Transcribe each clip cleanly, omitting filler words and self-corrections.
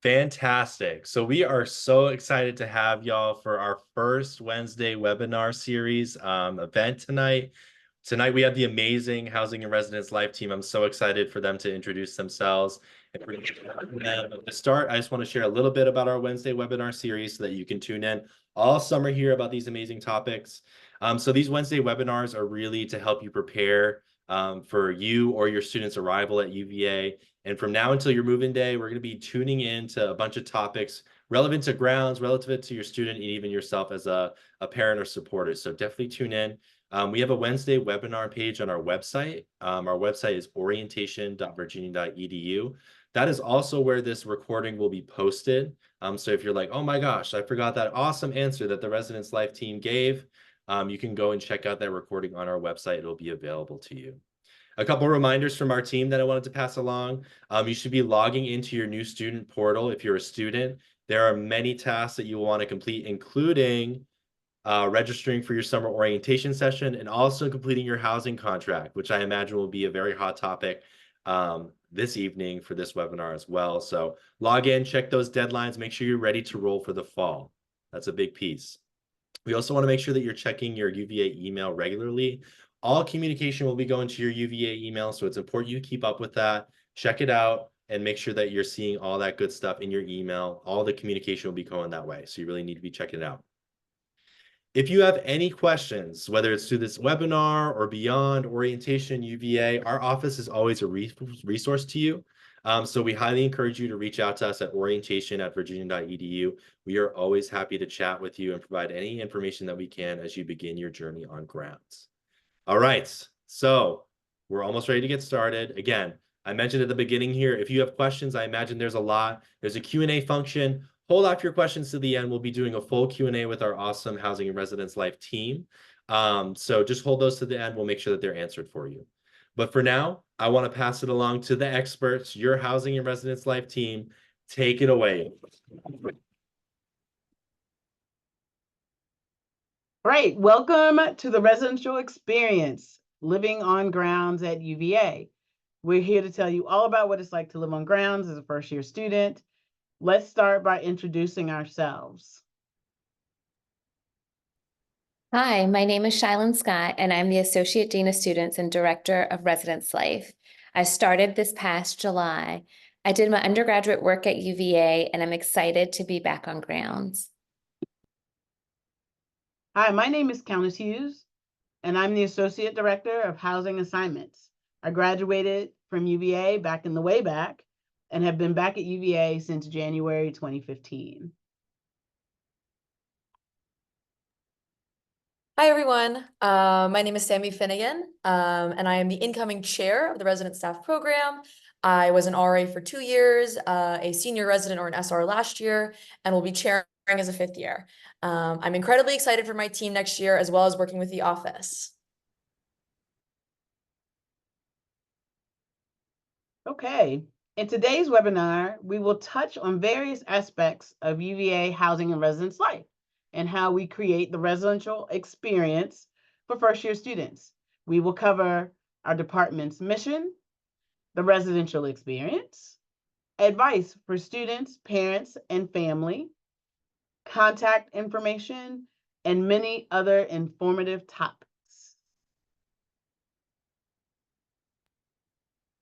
Fantastic. So we are so excited to have y'all for our first Wednesday webinar series event tonight. Tonight we have the amazing Housing and Residence Life team. I'm so excited for them to introduce themselves. And for them to start, I just want to share a little bit about our Wednesday webinar series so that you can tune in all summer here about these amazing topics. So these Wednesday webinars are really to help you prepare for you or your students' arrival at UVA. And from now until your move-in day, we're going to be tuning into a bunch of topics relevant to grounds, relative to your student, and even yourself as a parent or supporter. So definitely tune in. We have a Wednesday webinar page on our website. Our website is orientation.virginia.edu. That is also where this recording will be posted. So if you're like, oh my gosh, I forgot that awesome answer that the Residence Life team gave, you can go and check out that recording on our website. It'll be available to you. A couple reminders from our team that I wanted to pass along. You should be logging into your new student portal if you're a student. There are many tasks that you will want to complete, including registering for your summer orientation session and also completing your housing contract, which I imagine will be a very hot topic this evening for this webinar as well. So log in, check those deadlines, make sure you're ready to roll for the fall. That's a big piece. We also want to make sure that you're checking your UVA email regularly. All communication will be going to your UVA email, so it's important you keep up with that. Check it out and make sure that you're seeing all that good stuff in your email. All the communication will be going that way, so you really need to be checking it out. If you have any questions, whether it's through this webinar or beyond orientation, UVA, our office is always a resource to you. So we highly encourage you to reach out to us at orientation@virginia.edu. We are always happy to chat with you and provide any information that we can as you begin your journey on grounds. All right, so we're almost ready to get started. Again, I mentioned at the beginning here, if you have questions, I imagine there's a lot. There's a Q&A function. Hold off your questions to the end. We'll be doing a full Q&A with our awesome Housing and Residence Life team. So just hold those to the end. We'll make sure that they're answered for you. But for now, I want to pass it along to the experts, your Housing and Residence Life team. Take it away. Great. Welcome to the residential experience, living on grounds at UVA. We're here to tell you all about what it's like to live on grounds as a first-year student. Let's start by introducing ourselves. Hi, my name is Shylin Scott, and I'm the Associate Dean of Students and Director of Residence Life. I started this past July. I did my undergraduate work at UVA, and I'm excited to be back on grounds. Hi, my name is Countess Hughes, and I'm the Associate Director of Housing Assignments. I graduated from UVA back in the way back and have been back at UVA since January 2015. Hi, everyone. My name is Sammy Finnegan, and I am the incoming chair of the resident staff program. I was an RA for 2 years, a senior resident or an SR last year, and will be chairing as a 5th year. I'm incredibly excited for my team next year, as well as working with the office. Okay. In today's webinar, we will touch on various aspects of UVA housing and residence life and how we create the residential experience for first-year students. We will cover our department's mission, the residential experience, advice for students, parents, and family, contact information, and many other informative topics.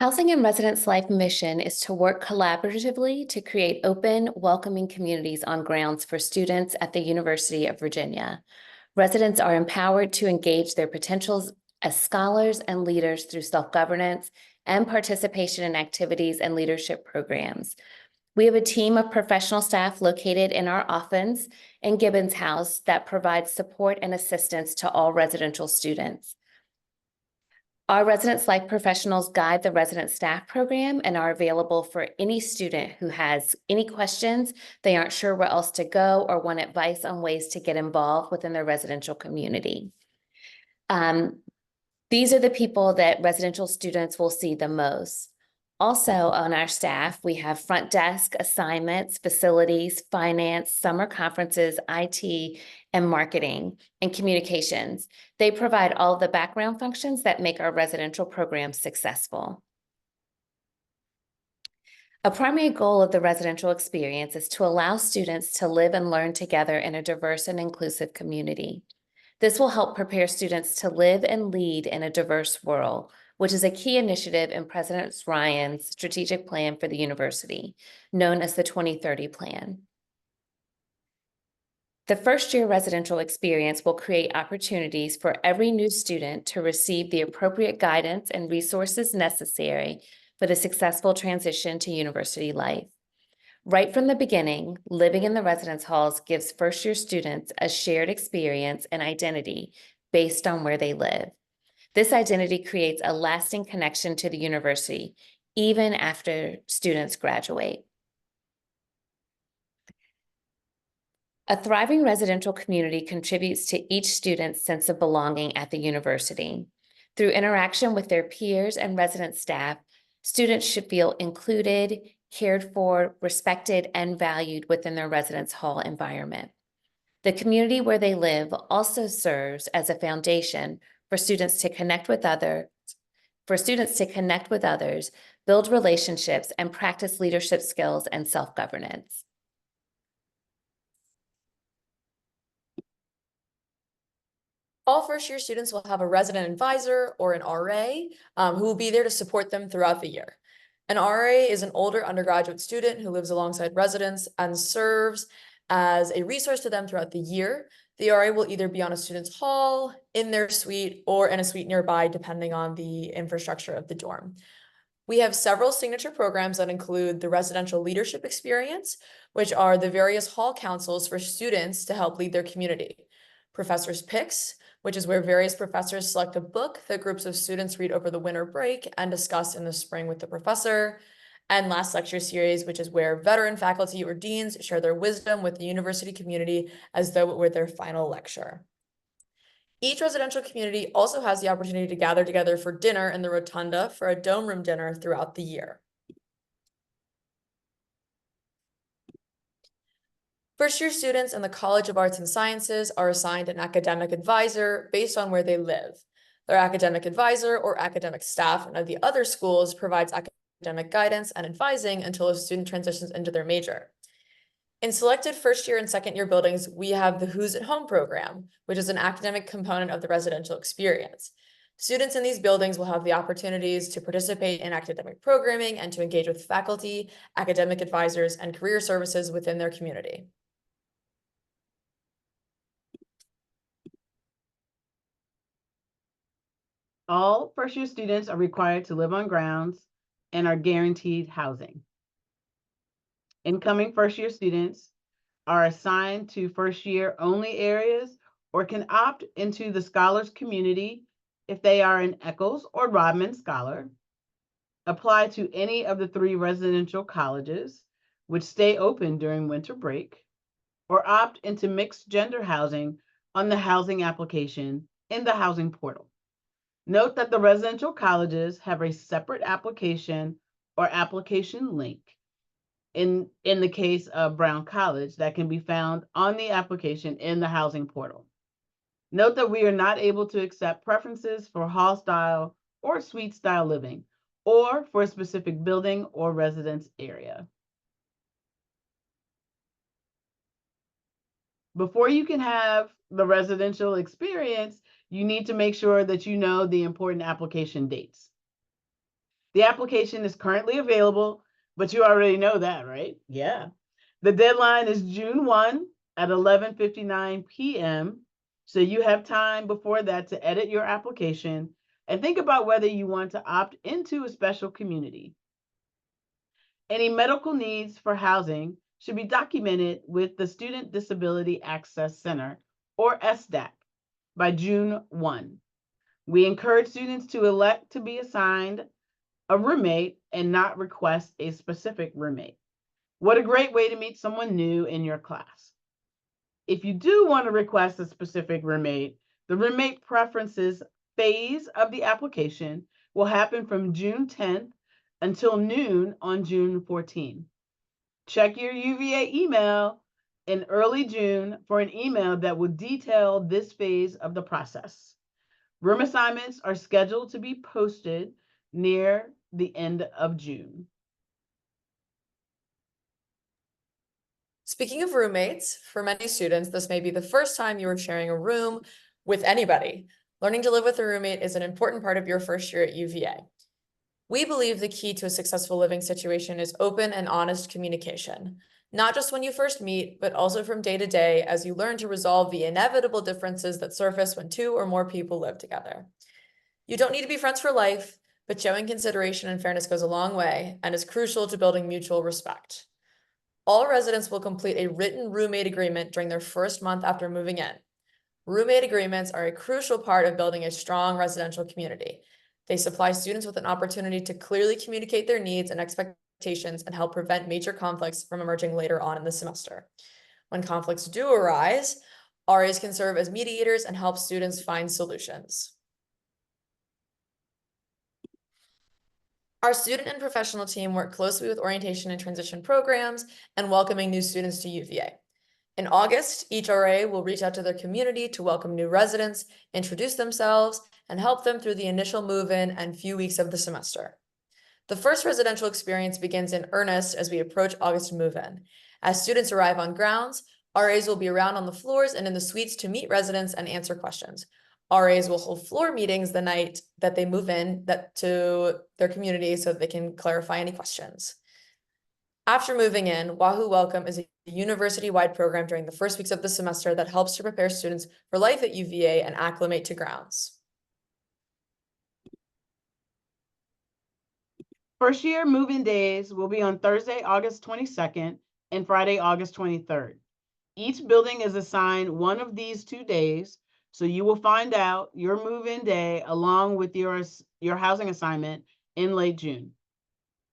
Housing and Residence Life mission is to work collaboratively to create open, welcoming communities on grounds for students at the University of Virginia. Residents are empowered to engage their potentials as scholars and leaders through self-governance and participation in activities and leadership programs. We have a team of professional staff located in our office in Gibbons House that provides support and assistance to all residential students. Our Residence Life professionals guide the resident staff program and are available for any student who has any questions, they aren't sure where else to go, or want advice on ways to get involved within their residential community. These are the people that residential students will see the most. Also on our staff, we have front desk, assignments, facilities, finance, summer conferences, IT, and marketing and communications. They provide all of the background functions that make our residential programs successful. A primary goal of the residential experience is to allow students to live and learn together in a diverse and inclusive community. This will help prepare students to live and lead in a diverse world, which is a key initiative in President Ryan's strategic plan for the university, known as the 2030 Plan. The first-year residential experience will create opportunities for every new student to receive the appropriate guidance and resources necessary for the successful transition to university life. Right from the beginning, living in the residence halls gives first-year students a shared experience and identity based on where they live. This identity creates a lasting connection to the university, even after students graduate. A thriving residential community contributes to each student's sense of belonging at the university. Through interaction with their peers and resident staff, students should feel included, cared for, respected, and valued within their residence hall environment. The community where they live also serves as a foundation for students to connect with others, build relationships, and practice leadership skills and self-governance. All first-year students will have a resident advisor or an RA who will be there to support them throughout the year. An RA is an older undergraduate student who lives alongside residents and serves as a resource to them throughout the year. The RA will either be on a student's hall, in their suite, or in a suite nearby, depending on the infrastructure of the dorm. We have several signature programs that include the residential leadership experience, which are the various hall councils for students to help lead their community. Professor's Picks, which is where various professors select a book that groups of students read over the winter break and discuss in the spring with the professor. And Last Lecture Series, which is where veteran faculty or deans share their wisdom with the university community as though it were their final lecture. Each residential community also has the opportunity to gather together for dinner in the rotunda for a dome room dinner throughout the year. First-year students in the College of Arts and Sciences are assigned an academic advisor based on where they live. Their academic advisor or academic staff in the other schools provides academic guidance and advising until a student transitions into their major. In selected first-year and second-year buildings, we have the Who's at Home program, which is an academic component of the residential experience. Students in these buildings will have the opportunities to participate in academic programming and to engage with faculty, academic advisors, and career services within their community. All first-year students are required to live on grounds and are guaranteed housing. Incoming first-year students are assigned to first-year only areas or can opt into the scholars community if they are an Eccles or Rodman scholar, apply to any of the 3 residential colleges, which stay open during winter break, or opt into mixed gender housing on the housing application in the housing portal. Note that the residential colleges have a separate application or application link in the case of Brown College that can be found on the application in the housing portal. Note that we are not able to accept preferences for hall style or suite style living or for a specific building or residence area. Before you can have the residential experience, you need to make sure that you know the important application dates. The application is currently available, but you already know that, right? Yeah. The deadline is June 1 at 11:59 p.m. So you have time before that to edit your application and think about whether you want to opt into a special community. Any medical needs for housing should be documented with the Student Disability Access Center, or SDAC, by June 1. We encourage students to elect to be assigned a roommate and not request a specific roommate. What a great way to meet someone new in your class. If you do want to request a specific roommate, the roommate preferences phase of the application will happen from June 10th until noon on June 14th. Check your UVA email in early June for an email that will detail this phase of the process. Room assignments are scheduled to be posted near the end of June. Speaking of roommates, for many students, this may be the first time you are sharing a room with anybody. Learning to live with a roommate is an important part of your first year at UVA. We believe the key to a successful living situation is open and honest communication, not just when you first meet, but also from day to day as you learn to resolve the inevitable differences that surface when 2 or more people live together. You don't need to be friends for life, but showing consideration and fairness goes a long way and is crucial to building mutual respect. All residents will complete a written roommate agreement during their first month after moving in. Roommate agreements are a crucial part of building a strong residential community. They supply students with an opportunity to clearly communicate their needs and expectations and help prevent major conflicts from emerging later on in the semester. When conflicts do arise, RAs can serve as mediators and help students find solutions. Our student and professional team work closely with orientation and transition programs and welcoming new students to UVA. In August, each RA will reach out to their community to welcome new residents, introduce themselves, and help them through the initial move-in and few weeks of the semester. The first residential experience begins in earnest as we approach August move-in. As students arrive on grounds, RAs will be around on the floors and in the suites to meet residents and answer questions. RAs will hold floor meetings the night that they move in to their community so that they can clarify any questions. After moving in, Wahoo Welcome is a university-wide program during the first weeks of the semester that helps to prepare students for life at UVA and acclimate to grounds. First year move-in days will be on Thursday, August 22nd and Friday, August 23rd. Each building is assigned one of these 2 days, so you will find out your move-in day along with your housing assignment in late June.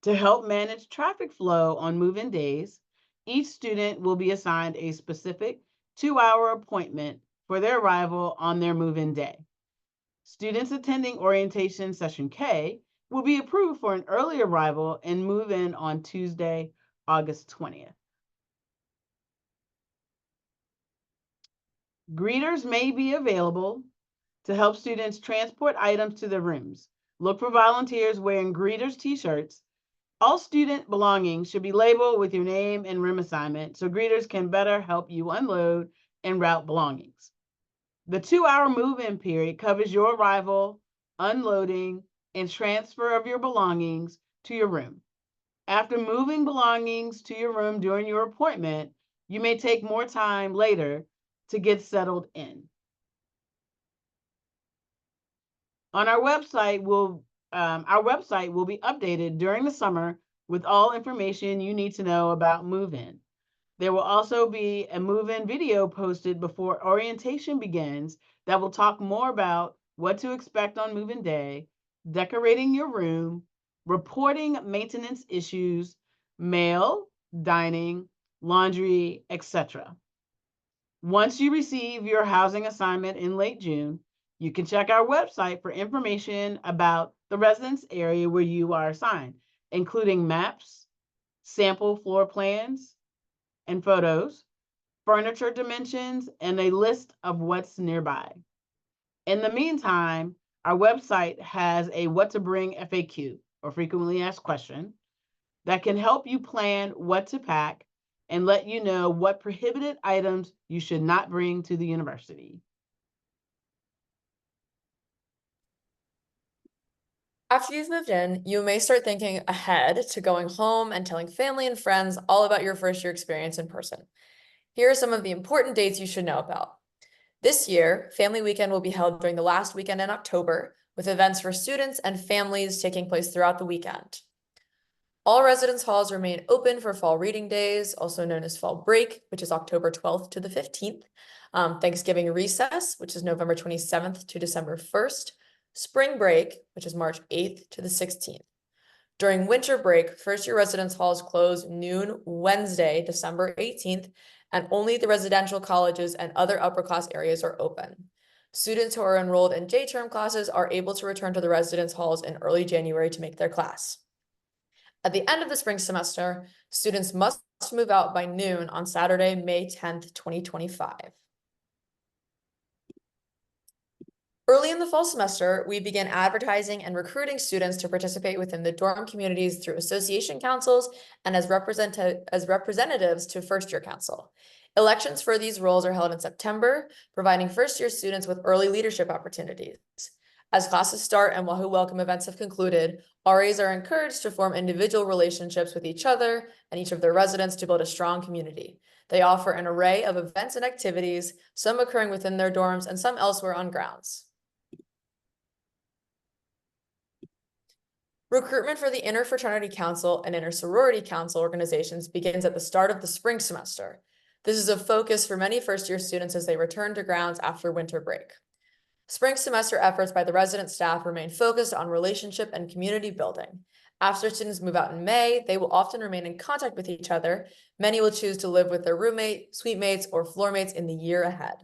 To help manage traffic flow on move-in days, each student will be assigned a specific 2-hour appointment for their arrival on their move-in day. Students attending orientation session K will be approved for an early arrival and move in on Tuesday, August 20th. Greeters may be available to help students transport items to their rooms. Look for volunteers wearing greeters t-shirts. All student belongings should be labeled with your name and room assignment so greeters can better help you unload and route belongings. The 2-hour move-in period covers your arrival, unloading, and transfer of your belongings to your room. After moving belongings to your room during your appointment, you may take more time later to get settled in. On our website will be updated during the summer with all information you need to know about move-in. There will also be a move-in video posted before orientation begins that will talk more about what to expect on move-in day, decorating your room, reporting maintenance issues, mail, dining, laundry, etc. Once you receive your housing assignment in late June, you can check our website for information about the residence area where you are assigned, including maps, sample floor plans and photos, furniture dimensions, and a list of what's nearby. In the meantime, our website has a what to bring FAQ, or frequently asked question, that can help you plan what to pack and let you know what prohibited items you should not bring to the university. After you've moved in, you may start thinking ahead to going home and telling family and friends all about your first year experience in person. Here are some of the important dates you should know about. This year, Family Weekend will be held during the last weekend in October, with events for students and families taking place throughout the weekend. All residence halls remain open for fall reading days, also known as fall break, which is October 12th to the 15th, Thanksgiving recess, which is November 27th to December 1st, spring break, which is March 8th to the 16th. During winter break, first-year residence halls close noon Wednesday, December 18th, and only the residential colleges and other upper class areas are open. Students who are enrolled in J-term classes are able to return to the residence halls in early January to make their class. At the end of the spring semester, students must move out by noon on Saturday, May 10th, 2025. Early in the fall semester, we began advertising and recruiting students to participate within the dorm communities through association councils and as representatives to first-year council. Elections for these roles are held in September, providing first-year students with early leadership opportunities. As classes start and Wahoo Welcome events have concluded, RAs are encouraged to form individual relationships with each other and each of their residents to build a strong community. They offer an array of events and activities, some occurring within their dorms and some elsewhere on grounds. Recruitment for the Interfraternity Council and Intersorority Council organizations begins at the start of the spring semester. This is a focus for many first-year students as they return to grounds after winter break. Spring semester efforts by the resident staff remain focused on relationship and community building. After students move out in May, they will often remain in contact with each other. Many will choose to live with their roommate, suite mates, or floor mates in the year ahead.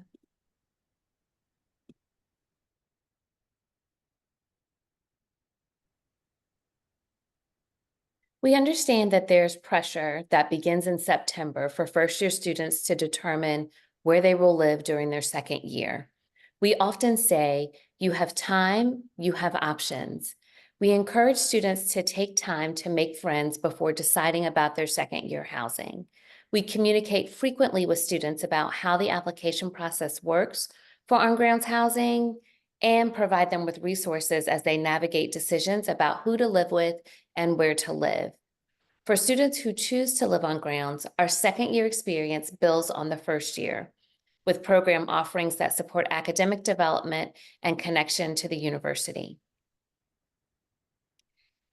We understand that there's pressure that begins in September for first-year students to determine where they will live during their second year. We often say, you have time, you have options. We encourage students to take time to make friends before deciding about their second-year housing. We communicate frequently with students about how the application process works for on-grounds housing and provide them with resources as they navigate decisions about who to live with and where to live. For students who choose to live on grounds, our second year experience builds on the first year, with program offerings that support academic development and connection to the university.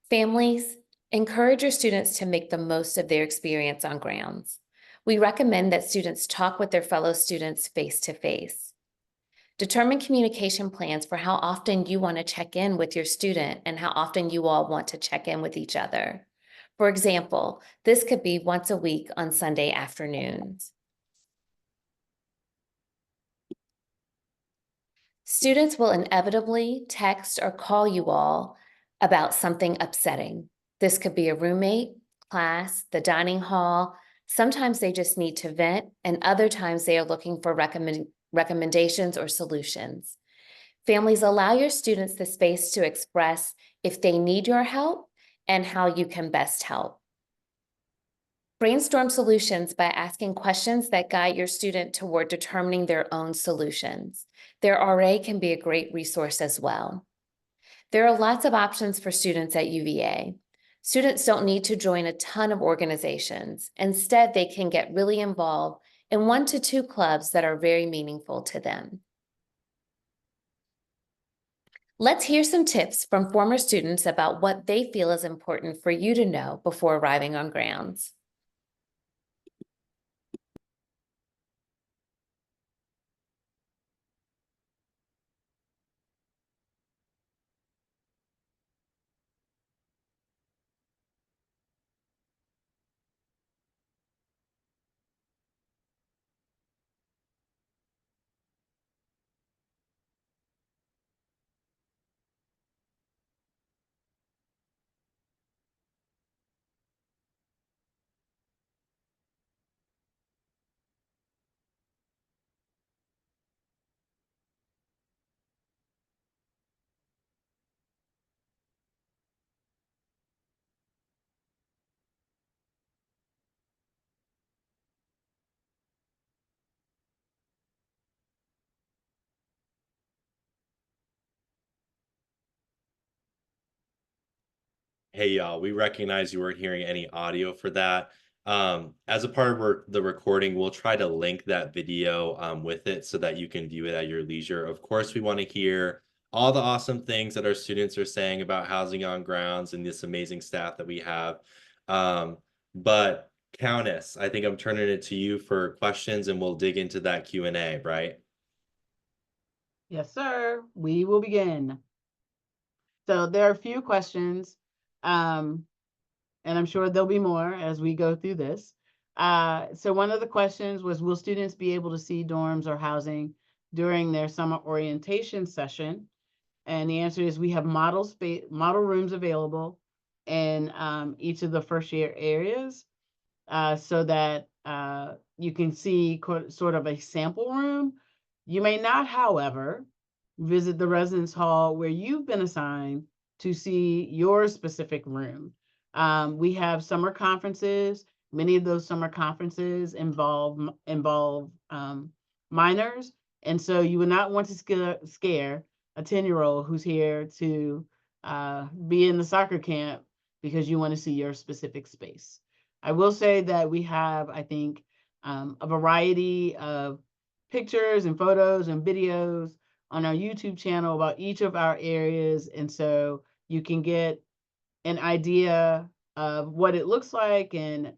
Families, encourage your students to make the most of their experience on grounds. We recommend that students talk with their fellow students face-to-face. Determine communication plans for how often you want to check in with your student and how often you all want to check in with each other. For example, this could be once a week on Sunday afternoons. Students will inevitably text or call you all about something upsetting. This could be a roommate, class, the dining hall. Sometimes they just need to vent, and other times they are looking for recommendations or solutions. Families, allow your students the space to express if they need your help and how you can best help. Brainstorm solutions by asking questions that guide your student toward determining their own solutions. Their RA can be a great resource as well. There are lots of options for students at UVA. Students don't need to join a ton of organizations. Instead, they can get really involved in 1 to 2 clubs that are very meaningful to them. Let's hear some tips from former students about what they feel is important for you to know before arriving on grounds. Hey, y'all, we recognize you weren't hearing any audio for that. As a part of the recording, we'll try to link that video with it so that you can view it at your leisure. Of course, we want to hear all the awesome things that our students are saying about housing on grounds and this amazing staff that we have. But Countess, I think I'm turning it to you for questions and we'll dig into that Q&A, right? Yes, sir. We will begin. So there are a few questions, and I'm sure there'll be more as we go through this. So one of the questions was, will students be able to see dorms or housing during their summer orientation session? And the answer is we have model rooms available in each of the first year areas so that you can see sort of a sample room. You may not, however, visit the residence hall where you've been assigned to see your specific room. We have summer conferences. Many of those summer conferences involve minors, and so you would not want to scare a 10-year-old who's here to be in the soccer camp because you want to see your specific space. I will say that we have, I think, a variety of pictures and photos and videos on our YouTube channel about each of our areas. And so you can get an idea of what it looks like and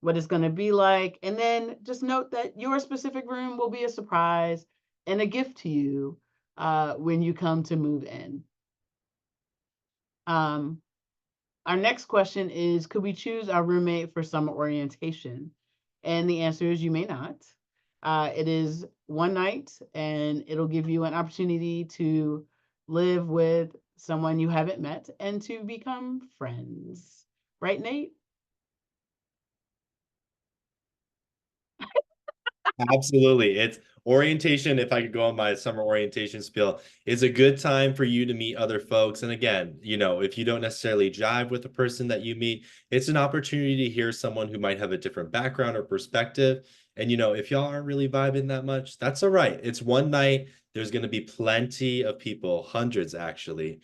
what it's going to be like. And then just note that your specific room will be a surprise and a gift to you when you come to move in. Our next question is, could we choose our roommate for summer orientation? And the answer is you may not. It is one night, and it'll give you an opportunity to live with someone you haven't met and to become friends. Right, Nate? Absolutely. It's orientation. If I could go on my summer orientation spiel, is a good time for you to meet other folks. And again, you know, if you don't necessarily jive with the person that you meet, it's an opportunity to hear someone who might have a different background or perspective. And, you know, if y'all aren't really vibing that much, that's all right. It's one night. There's going to be plenty of people, hundreds actually,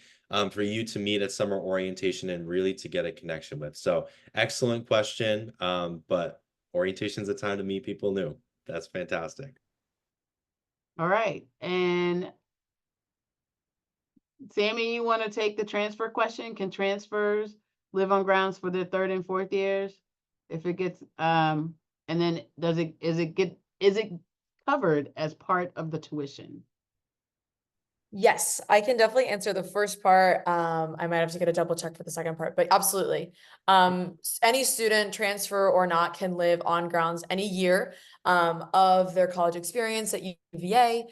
for you to meet at summer orientation and really to get a connection with. So excellent question. But orientation is a time to meet people new. That's fantastic. All right. And Sammy, you want to take the transfer question? Can transfers live on grounds for their third and fourth years? If it gets, and then is it covered as part of the tuition? Yes, I can definitely answer the first part. I might have to get a double check for the second part, but absolutely. Any student, transfer or not, can live on grounds any year of their college experience at UVA.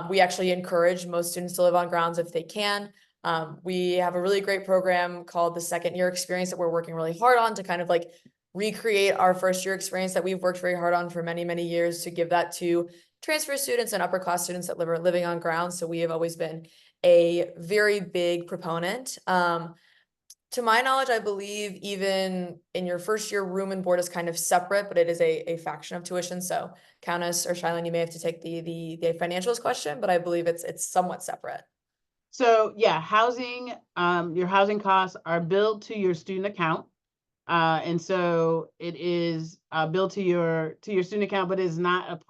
We actually encourage most students to live on grounds if they can. We have a really great program called the Second Year Experience that we're working really hard on to kind of like recreate our first year experience that we've worked very hard on for many, many years, to give that to transfer students and upper class students that are living on grounds. So we have always been a very big proponent. To my knowledge, I believe even in your first year, room and board is kind of separate, but it is a fraction of tuition. So Countess or Shylin, you may have to take the financials question, but I believe it's somewhat separate. So yeah, housing, your housing costs are billed to your student account. And so it is billed to your student account, but it is not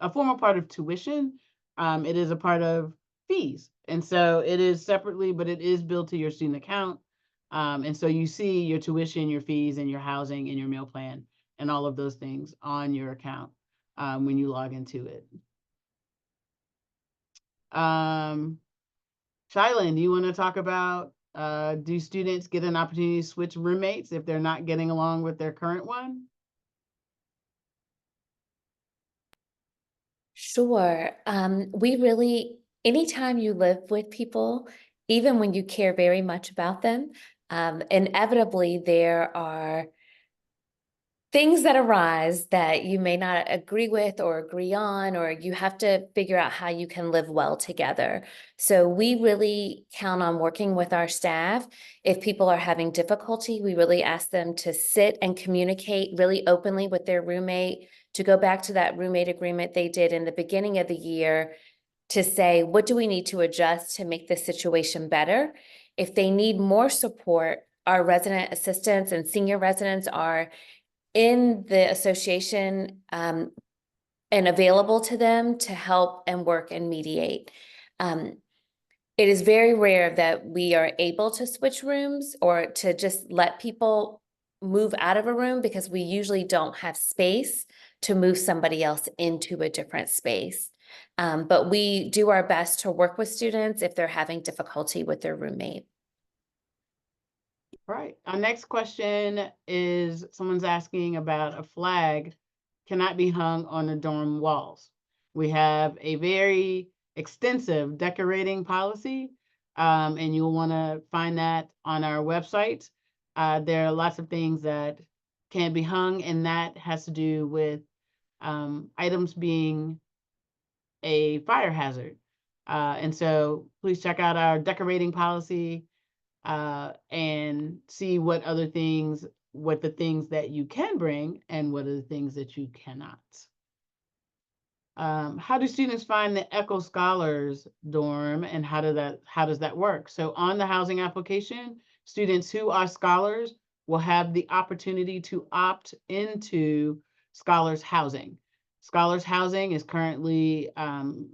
a formal part of tuition. It is a part of fees. And so it is separately, but it is billed to your student account. And so you see your tuition, your fees, and your housing and your meal plan and all of those things on your account when you log into it. Shylin, do you want to talk about, do students get an opportunity to switch roommates if they're not getting along with their current one? Sure. We really, anytime you live with people, even when you care very much about them, inevitably there are things that arise that you may not agree with or agree on, or you have to figure out how you can live well together. So we really count on working with our staff. If people are having difficulty, we really ask them to sit and communicate really openly with their roommate, to go back to that roommate agreement they did in the beginning of the year, to say, what do we need to adjust to make this situation better? If they need more support, our resident assistants and senior residents are in the association and available to them to help and work and mediate. It is very rare that we are able to switch rooms or to just let people move out of a room, because we usually don't have space to move somebody else into a different space. But we do our best to work with students if they're having difficulty with their roommate. Right. Our next question is, someone's asking about a flag cannot be hung on the dorm walls. We have a very extensive decorating policy, and you'll want to find that on our website. There are lots of things that can be hung, and that has to do with items being a fire hazard. And so please check out our decorating policy and see what the things that you can bring and what are the things that you cannot. How do students find the Echo Scholars dorm, and how does that work? So on the housing application, students who are scholars will have the opportunity to opt into scholars housing. Scholars housing is currently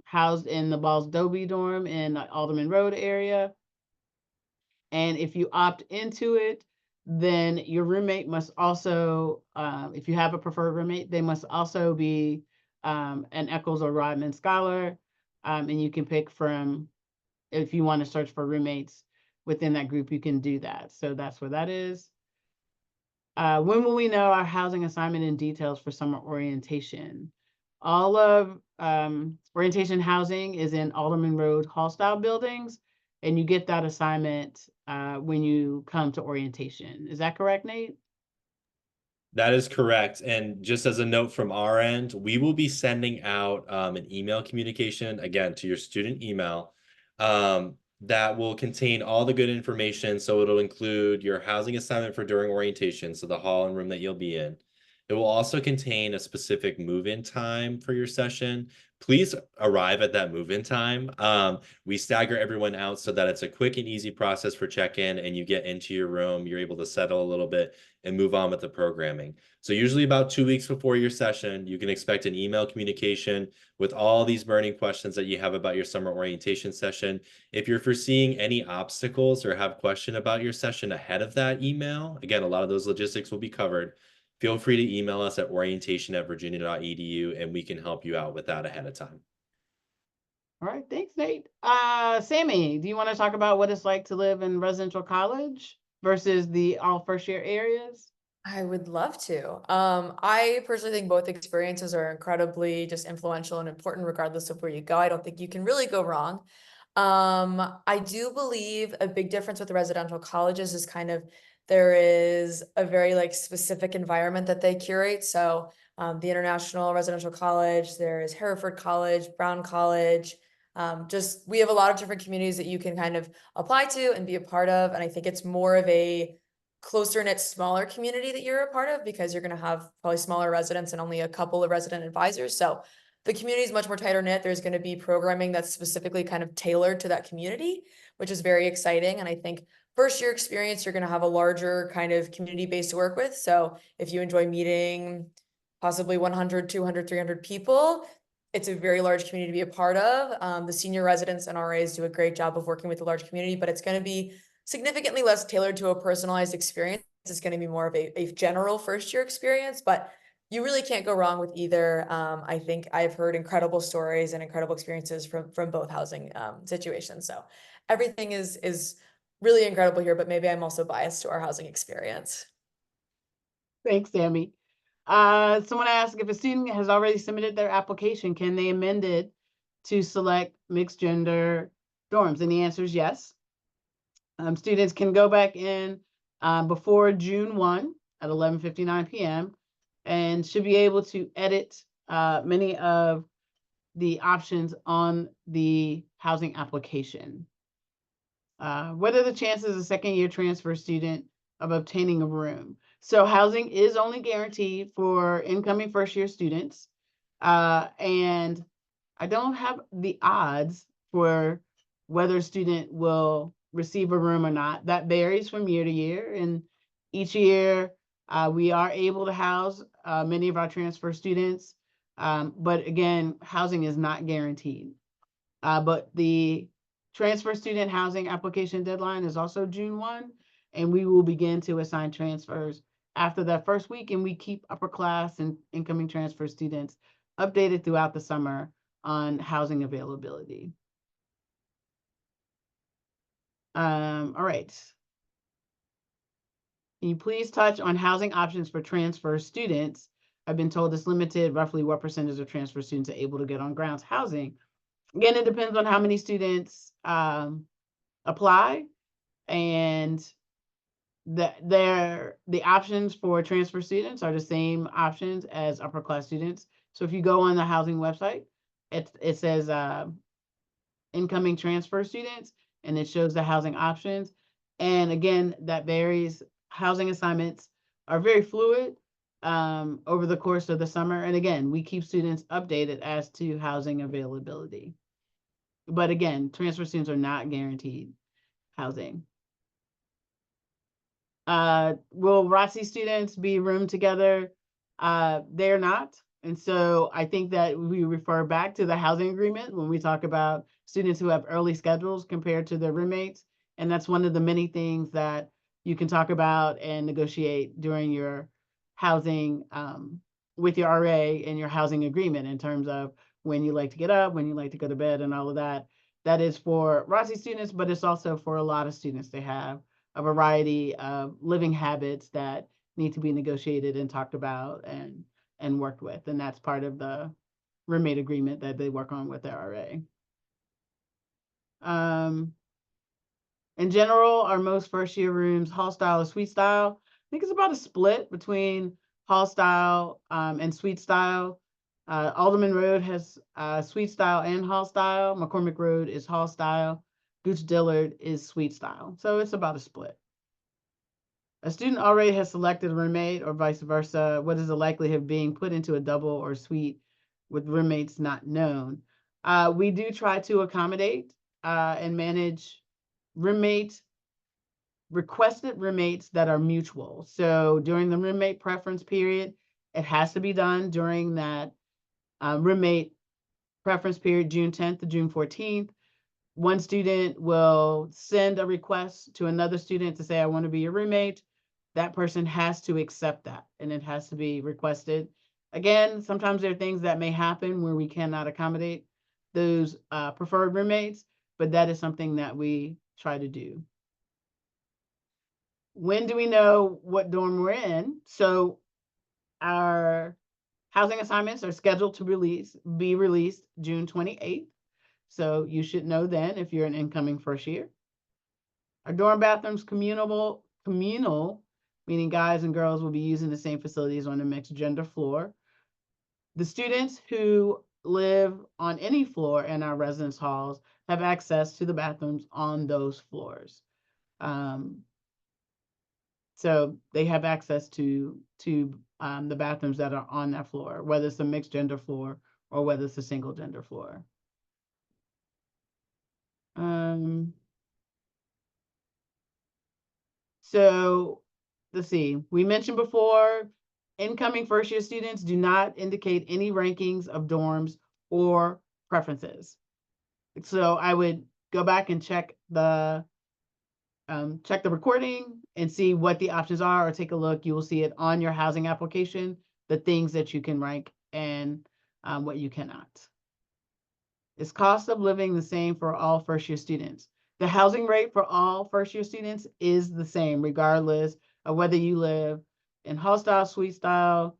housed in the Balls-Dobie dorm in the Alderman Road area. And if you opt into it, then your roommate must also, if you have a preferred roommate, they must also be an Eccles or Rodman scholar. And you can pick from, if you want to search for roommates within that group, you can do that. So that's where that is. When will we know our housing assignment and details for summer orientation? All of orientation housing is in Alderman Road hall style buildings, and you get that assignment when you come to orientation. Is that correct, Nate? That is correct. And just as a note from our end, we will be sending out an email communication, again, to your student email that will contain all the good information. So it'll include your housing assignment for during orientation, so the hall and room that you'll be in. It will also contain a specific move-in time for your session. Please arrive at that move-in time. We stagger everyone out so that it's a quick and easy process for check-in, and you get into your room, you're able to settle a little bit and move on with the programming. So usually about 2 weeks before your session, you can expect an email communication with all these burning questions that you have about your summer orientation session. If you're foreseeing any obstacles or have question about your session ahead of that email, again, a lot of those logistics will be covered. Feel free to email us at orientation@virginia.edu, and we can help you out with that ahead of time. All right, thanks, Nate. Sammy, do you want to talk about what it's like to live in residential college versus the all first year areas? I would love to. I personally think both experiences are incredibly just influential and important regardless of where you go. I don't think you can really go wrong. I do believe a big difference with the residential colleges is kind of there is a very like specific environment that they curate. So the International Residential College, there is Hereford College, Brown College. Just we have a lot of different communities that you can kind of apply to and be a part of. And I think it's more of a closer knit, smaller community that you're a part of because you're going to have probably smaller residents and only a couple of resident advisors. So the community is much more tighter knit. There's going to be programming that's specifically kind of tailored to that community, which is very exciting. And I think first year experience, you're going to have a larger kind of community base to work with. So if you enjoy meeting possibly 100, 200, 300 people, it's a very large community to be a part of. The senior residents and RAs do a great job of working with the large community, but it's going to be significantly less tailored to a personalized experience. It's going to be more of a general first year experience, but you really can't go wrong with either. I think I've heard incredible stories and incredible experiences from both housing situations. So everything is really incredible here, but maybe I'm also biased to our housing experience. Thanks, Sammy. Someone asked if a student has already submitted their application, can they amend it to select mixed gender dorms? And the answer is yes. Students can go back in before June 1 at 11:59 p.m. and should be able to edit many of the options on the housing application. What are the chances a second-year transfer student of obtaining a room? So housing is only guaranteed for incoming first-year students. And I don't have the odds for whether a student will receive a room or not. That varies from year to year. And each year, we are able to house many of our transfer students. But again, housing is not guaranteed. But the transfer student housing application deadline is also June 1, and we will begin to assign transfers after that first week, and we keep upper class and incoming transfer students updated throughout the summer on housing availability. All right. Can you please touch on housing options for transfer students? I've been told it's limited. Roughly what percentage of transfer students are able to get on grounds housing? Again, it depends on how many students apply, and the options for transfer students are the same options as upper class students. So if you go on the housing website, it says incoming transfer students, and it shows the housing options. And again, that varies. Housing assignments are very fluid over the course of the summer. And again, we keep students updated as to housing availability. But again, transfer students are not guaranteed housing. Will ROTC students be roomed together? They're not. And so I think that we refer back to the housing agreement when we talk about students who have early schedules compared to their roommates. And that's one of the many things that you can talk about and negotiate during your housing with your RA and your housing agreement in terms of when you like to get up, when you like to go to bed, and all of that. That is for ROTC students, but it's also for a lot of students to have a variety of living habits that need to be negotiated and talked about and worked with. And that's part of the roommate agreement that they work on with their RA. In general, are most first year rooms hall style or suite style? I think it's about a split between hall style and suite style. Alderman Road has suite style and hall style. McCormick Road is hall style. Gooch Dillard is suite style. So it's about a split. A student already has selected a roommate or vice versa. What is the likelihood of being put into a double or suite with roommates not known? We do try to accommodate and manage requested roommates that are mutual. So during the roommate preference period, it has to be done during that roommate preference period, June 10th to June 14th. One student will send a request to another student to say, I want to be your roommate. That person has to accept that, and it has to be requested. Again, sometimes there are things that may happen where we cannot accommodate those preferred roommates, but that is something that we try to do. When do we know what dorm we're in? So our housing assignments are scheduled to be released June 28th. So you should know then if you're an incoming first year. Our dorm bathrooms communal, meaning guys and girls will be using the same facilities on a mixed gender floor. The students who live on any floor in our residence halls have access to the bathrooms on those floors. So they have access to the bathrooms that are on that floor, whether it's a mixed gender floor or whether it's a single gender floor. So let's see, we mentioned before, incoming first year students do not indicate any rankings of dorms or preferences. So I would go back and check the recording and see what the options are, or take a look. You will see it on your housing application, the things that you can rank and what you cannot. Is cost of living the same for all first year students? The housing rate for all first year students is the same, regardless of whether you live in hall style, suite style,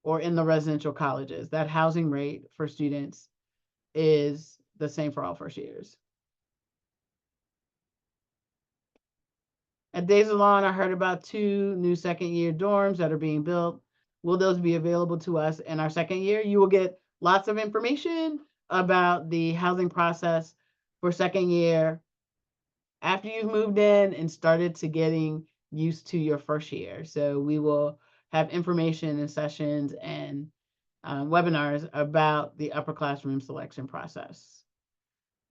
or in the residential colleges. That housing rate for students is the same for all first years. At Days of Lawn, I heard about 2 new second year dorms that are being built. Will those be available to us in our second year? You will get lots of information about the housing process for second year after you've moved in and started to getting used to your first year. So we will have information and sessions and webinars about the upper classroom selection process.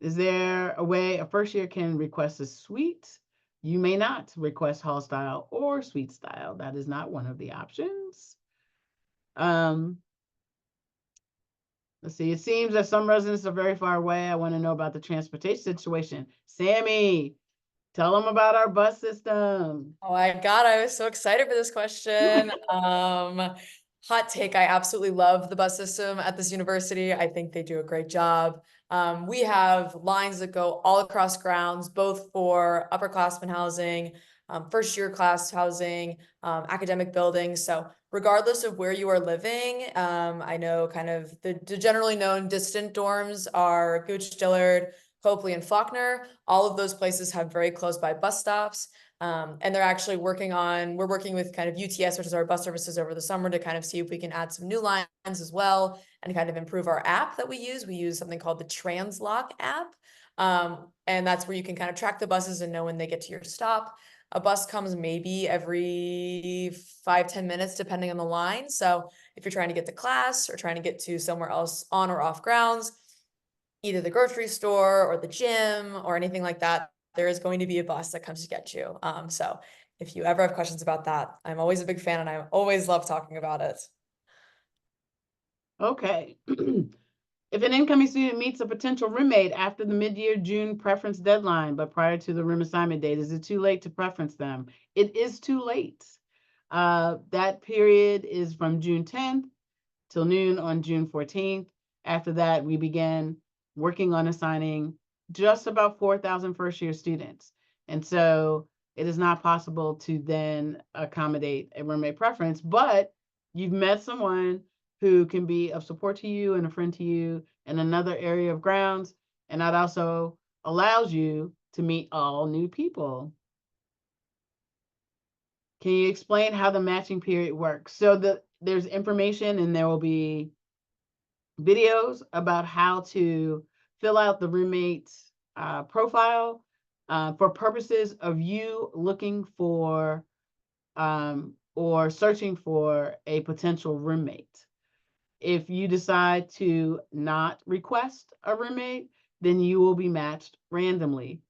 Is there a way a first year can request a suite? You may not request hall style or suite style. That is not one of the options. Let's see, it seems that some residents are very far away. I want to know about the transportation situation. Sammy, tell them about our bus system. Oh my God, I was so excited for this question. Hot take, I absolutely love the bus system at this university. I think they do a great job. We have lines that go all across grounds, both for upperclassmen housing, first year class housing, academic buildings. So regardless of where you are living, I know kind of the generally known distant dorms are Gooch, Dillard, Copley, and Faulkner. All of those places have very close by bus stops. And they're actually we're working with kind of UTS, which is our bus services, over the summer to kind of see if we can add some new lines as well and kind of improve our app that we use. We use something called the Translock app. And that's where you can kind of track the buses and know when they get to your stop. A bus comes maybe every 5-10 minutes, depending on the line. So if you're trying to get to class or trying to get to somewhere else on or off grounds, either the grocery store or the gym or anything like that, there is going to be a bus that comes to get you. So if you ever have questions about that, I'm always a big fan and I always love talking about it. Okay. If an incoming student meets a potential roommate after the mid-year June preference deadline, but prior to the room assignment date, is it too late to preference them? It is too late. That period is from June 10th till noon on June 14th. After that, we began working on assigning just about 4,000 first-year students. And so it is not possible to then accommodate a roommate preference, but you've met someone who can be of support to you and a friend to you in another area of grounds. And that also allows you to meet all new people. Can you explain how the matching period works? So there's information and there will be videos about how to fill out the roommate's profile for purposes of you looking for or searching for a potential roommate. If you decide to not request a roommate, then you will be matched randomly.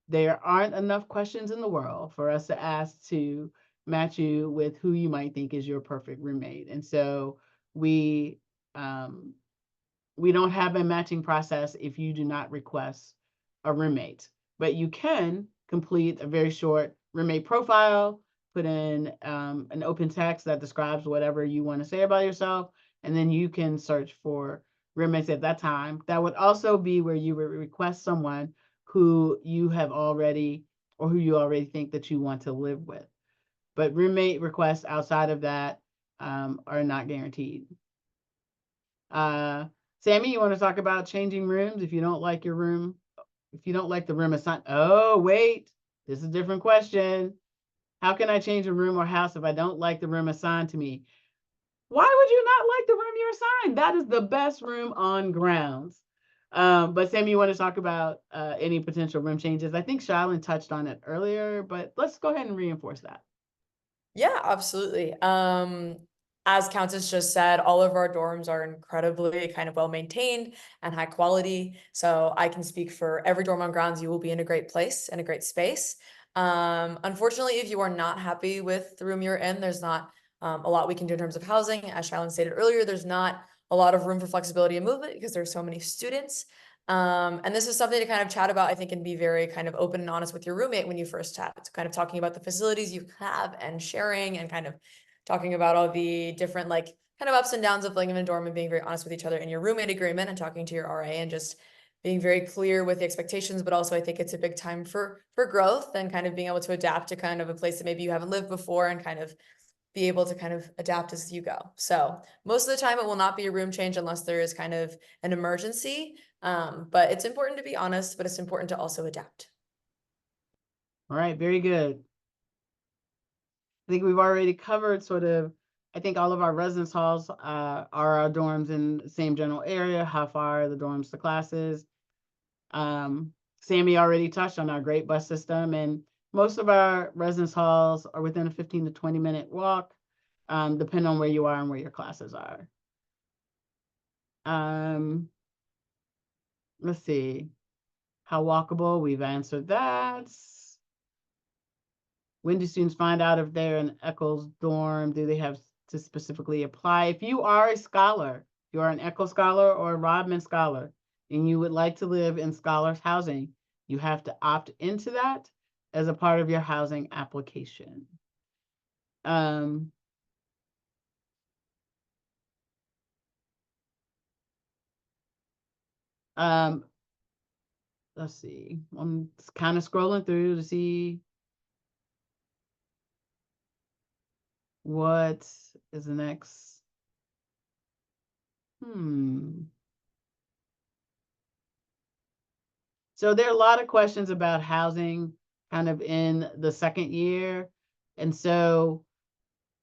There aren't enough questions in the world for us to ask to match you with who you might think is your perfect roommate. And so we don't have a matching process if you do not request a roommate, but you can complete a very short roommate profile, put in an open text that describes whatever you want to say about yourself, and then you can search for roommates at that time. That would also be where you would request someone who you have already, or who you already think that you want to live with. But roommate requests outside of that are not guaranteed. Sammy, you want to talk about changing rooms if you don't like your room? If you don't like the room assigned? Oh, wait, this is a different question. How can I change a room or house if I don't like the room assigned to me? Why would you not like the room you're assigned? That is the best room on grounds. But Sammy, you want to talk about any potential room changes? I think Shylin touched on it earlier, but let's go ahead and reinforce that. Yeah, absolutely. As Countess just said, all of our dorms are incredibly kind of well maintained and high quality. So I can speak for every dorm on grounds, you will be in a great place and a great space. Unfortunately, if you are not happy with the room you're in, there's not a lot we can do in terms of housing. As Shylin stated earlier, there's not a lot of room for flexibility and movement because there's so many students. And this is something to kind of chat about, I think, and be very kind of open and honest with your roommate when you first chat. So kind of talking about the facilities you have and sharing and kind of talking about all the different like kind of ups and downs of living in a dorm and being very honest with each other in your roommate agreement and talking to your RA and just being very clear with the expectations. But also I think it's a big time for growth and kind of being able to adapt to kind of a place that maybe you haven't lived before and kind of be able to kind of adapt as you go. So most of the time it will not be a room change unless there is kind of an emergency. But it's important to be honest, but it's important to also adapt. All right, very good. I think we've already covered sort of, I think all of our residence halls are our dorms in the same general area. How far are the dorms to classes? Sammy already touched on our great bus system, and most of our residence halls are within a 15 to 20-minute walk, depending on where you are and where your classes are. Let's see. How walkable? We've answered that. When do students find out if they're in Eccles dorm? Do they have to specifically apply? If you are a scholar, you are an Eccles scholar or a Rodman scholar, and you would like to live in scholars housing, you have to opt into that as a part of your housing application. Let's see, I'm kind of scrolling through to see what is the next. So there are a lot of questions about housing kind of in the second year. And so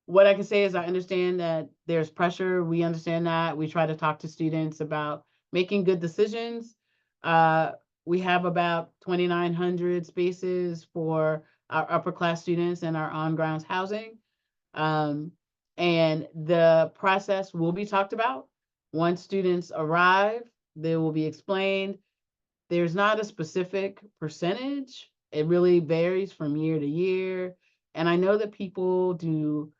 what I can say is I understand that there's pressure. We understand that. We try to talk to students about making good decisions. we have about 2,900 spaces for our upper class students in our on-grounds housing. And the process will be talked about. Once students arrive, they will be explained. There's not a specific percentage. It really varies from year to year. And I know that people do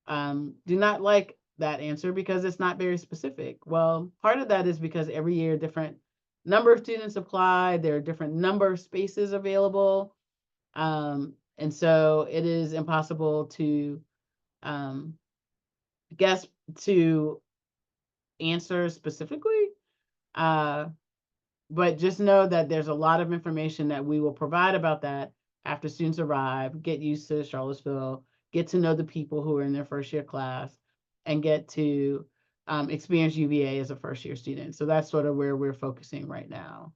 not like that answer because it's not very specific. Well, part of that is because every year different number of students apply, there are different number of spaces available. And so it is impossible to guess to answer specifically. But just know that there's a lot of information that we will provide about that after students arrive, get used to Charlottesville, get to know the people who are in their first year class, and get to experience UVA as a first year student. So that's sort of where we're focusing right now.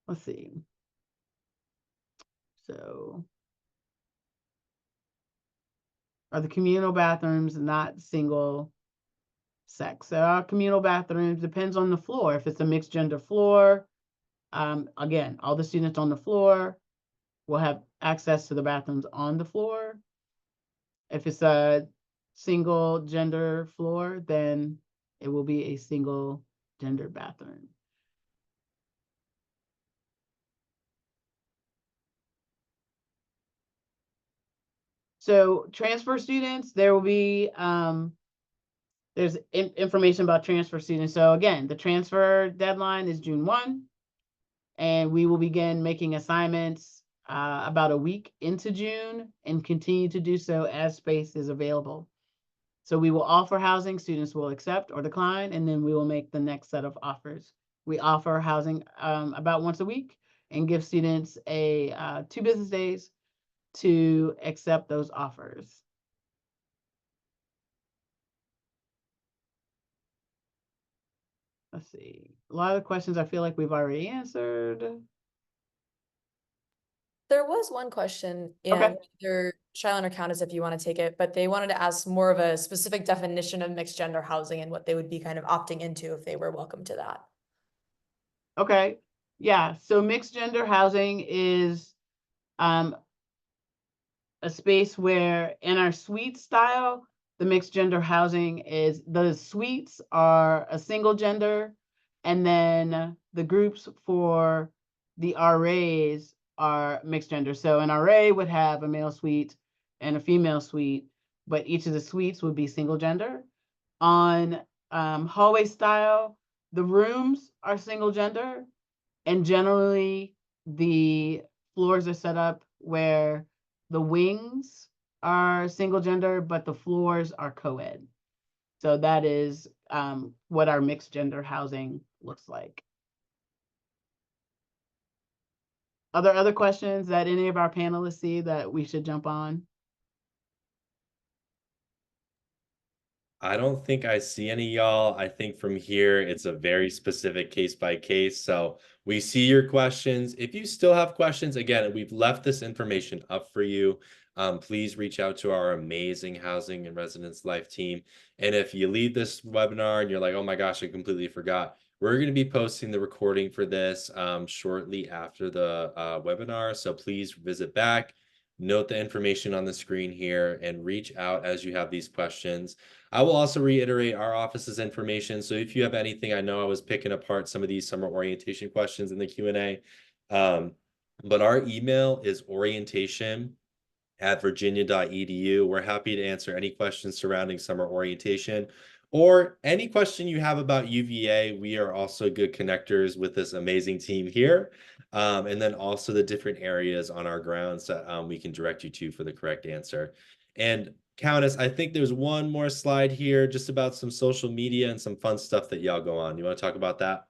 Let's see. So, are the communal bathrooms not single sex? So our communal bathrooms depends on the floor. If it's a mixed gender floor, again, all the students on the floor will have access to the bathrooms on the floor. If it's a single gender floor, then it will be a single gender bathroom. So transfer students, there will be, there's information about transfer students. So again, the transfer deadline is June 1, and we will begin making assignments about a week into June and continue to do so as space is available. So we will offer housing, students will accept or decline, and then we will make the next set of offers. We offer housing about once a week and give students 2 business days to accept those offers. Let's see. A lot of the questions I feel like we've already answered. There was one question, Okay. and either Shylon or Countess, if you want to take it, but they wanted to ask more of a specific definition of mixed gender housing and what they would be kind of opting into if they were welcome to that. Okay. Yeah. So mixed gender housing is a space where in our suite style, the mixed gender housing is the suites are a single gender, and then the groups for the RAs are mixed gender. So an RA would have a male suite and a female suite, but each of the suites would be single gender. On hallway style, the rooms are single gender, and generally the floors are set up where the wings are single gender, but the floors are co-ed. So that is what our mixed gender housing looks like. Are there other questions that any of our panelists see that we should jump on? I don't think I see any, y'all. I think from here, it's a very specific case by case. So we see your questions. If you still have questions, again, we've left this information up for you. Please reach out to our amazing Housing and Residence Life team. And if you leave this webinar and you're like, oh my gosh, I completely forgot, we're going to be posting the recording for this shortly after the webinar. So please visit back, note the information on the screen here, and reach out as you have these questions. I will also reiterate our office's information. So if you have anything, I know I was picking apart some of these summer orientation questions in the Q&A, but our email is orientation@virginia.edu. We're happy to answer any questions surrounding summer orientation or any question you have about UVA. We are also good connectors with this amazing team here. And then also the different areas on our grounds that we can direct you to for the correct answer. And Countess, I think there's one more slide here just about some social media and some fun stuff that y'all go on. You want to talk about that?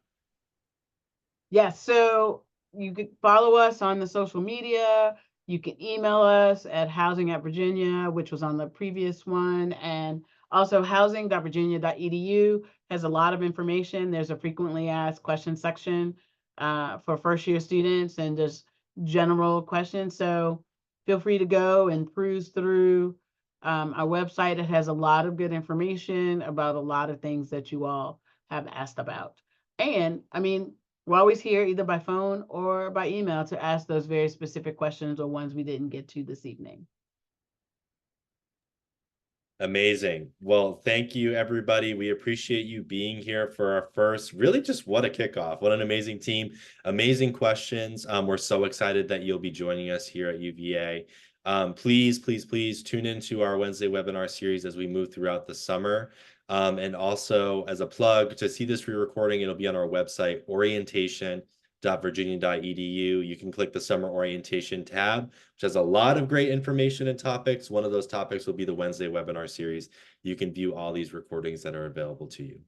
Yes, so you could follow us on the social media. You can email us at housing@virginia, which was on the previous one. And also housing.virginia.edu has a lot of information. There's a frequently asked questions section for first year students and just general questions. So feel free to go and peruse through our website. It has a lot of good information about a lot of things that you all have asked about. And I mean, we're always here either by phone or by email to ask those very specific questions or ones we didn't get to this evening. Amazing. Well, thank you, everybody. We appreciate you being here for our first, really just what a kickoff. What an amazing team. Amazing questions. We're so excited that you'll be joining us here at UVA. Please, please, please tune into our Wednesday webinar series as we move throughout the summer. And also as a plug, to see this re-recording, it'll be on our website, orientation.virginia.edu. You can click the summer orientation tab, which has a lot of great information and topics. One of those topics will be the Wednesday webinar series. You can view all these recordings that are available to you.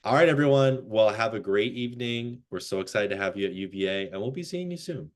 All right, everyone. Well, have a great evening. We're so excited to have you at UVA, and we'll be seeing you soon.